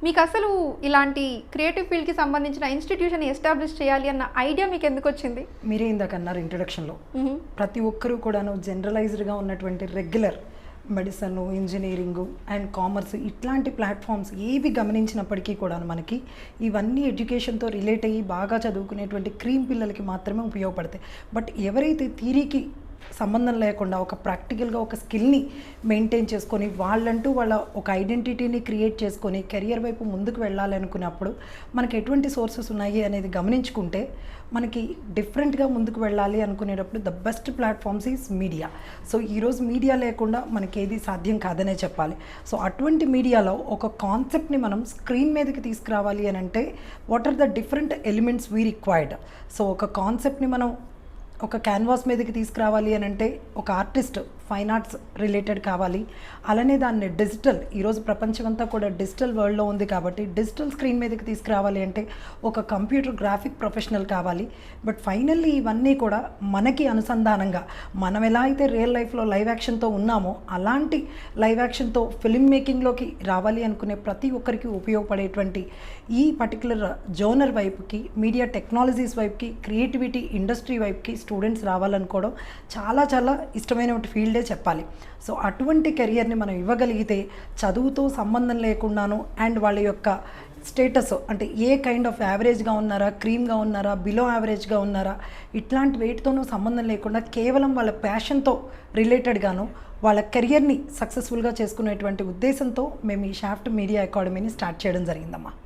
మీకు అసలు ఇలాంటి క్రియేటివ్ ఫీల్డ్కి సంబంధించిన ఇన్స్టిట్యూషన్ ఎస్టాబ్లిష్ చేయాలి అన్న ఐడియా మీకు ఎందుకు వచ్చింది? మీరే ఇందాక అన్నారు ఇంట్రొడక్షన్లో, ప్రతి ఒక్కరూ కూడాను జనరలైజ్డ్గా ఉన్నటువంటి regular medicine, engineering and commerce ఇట్లాంటి ప్లాట్ఫామ్స్ ఏవి గమనించినప్పటికీ కూడా మనకి ఇవన్నీ ఎడ్యుకేషన్తో రిలేట్ అయ్యి బాగా చదువుకునేటువంటి క్రీమ్ పిల్లలకి మాత్రమే ఉపయోగపడతాయి. బట్ ఎవరైతే థియరీకి సంబంధం లేకుండా ఒక ప్రాక్టికల్గా ఒక స్కిల్ని మెయింటైన్ చేసుకొని వాళ్ళంటూ వాళ్ళ ఒక ఐడెంటిటీని క్రియేట్ చేసుకొని కెరియర్ వైపు ముందుకు వెళ్ళాలి అనుకున్నప్పుడు మనకి ఎటువంటి సోర్సెస్ ఉన్నాయి అనేది గమనించుకుంటే మనకి డిఫరెంట్గా ముందుకు వెళ్ళాలి అనుకునేటప్పుడు the best platforms is media. So ఈరోజు మీడియా లేకుండా మనకి ఏది సాధ్యం కాదనే చెప్పాలి. సో అటువంటి మీడియాలో ఒక కాన్సెప్ట్ని మనం స్క్రీన్ మీదకి తీసుకురావాలి అని అంటే what are the different elements we required. So ఒక కాన్సెప్ట్ని మనం ఒక క్యాన్వాస్ మీదకి తీసుకురావాలి అని అంటే ఒక ఆర్టిస్ట్ ఫైన్ ఆర్ట్స్ రిలేటెడ్ కావాలి. అలానే దాన్ని డిజిటల్, ఈరోజు ప్రపంచం అంతా కూడా డిజిటల్ వరల్డ్లో ఉంది కాబట్టి డిజిటల్ స్క్రీన్ మీదకి తీసుకురావాలి అంటే ఒక కంప్యూటర్ గ్రాఫిక్ ప్రొఫెషనల్ కావాలి. బట్ ఫైనల్లీ ఇవన్నీ కూడా మనకి అనుసంధానంగా మనం ఎలా అయితే రియల్ లైఫ్లో లైవ్ యాక్షన్తో ఉన్నామో అలాంటి లైవ్ యాక్షన్తో ఫిల్మ్ మేకింగ్లోకి రావాలి అనుకునే ప్రతి ఒక్కరికి ఉపయోగపడేటువంటి ఈ పర్టికులర్ జోనర్ వైపుకి, మీడియా టెక్నాలజీస్ వైపుకి, క్రియేటివిటీ ఇండస్ట్రీ వైపుకి స్టూడెంట్స్ రావాలనుకోవడం చాలా చాలా ఇష్టమైన ఫీల్డే చెప్పాలి. సో అటువంటి కెరియర్ని మనం ఇవ్వగలిగితే చదువుతో సంబంధం లేకుండాను అండ్ వాళ్ళ యొక్క స్టేటస్ అంటే ఏ కైండ్ ఆఫ్ యావరేజ్గా ఉన్నారా, క్రీమ్గా ఉన్నారా, బిలో యావరేజ్గా ఉన్నారా, ఇట్లాంటి వెయిట్తోనూ సంబంధం లేకుండా కేవలం వాళ్ళ ప్యాషన్తో రిలేటెడ్గాను వాళ్ళ కెరియర్ని సక్సెస్ఫుల్గా చేసుకునేటువంటి ఉద్దేశంతో మేము ఈ షాఫ్ట్ మీడియా అకాడమీని స్టార్ట్ చేయడం జరిగిందమ్మా.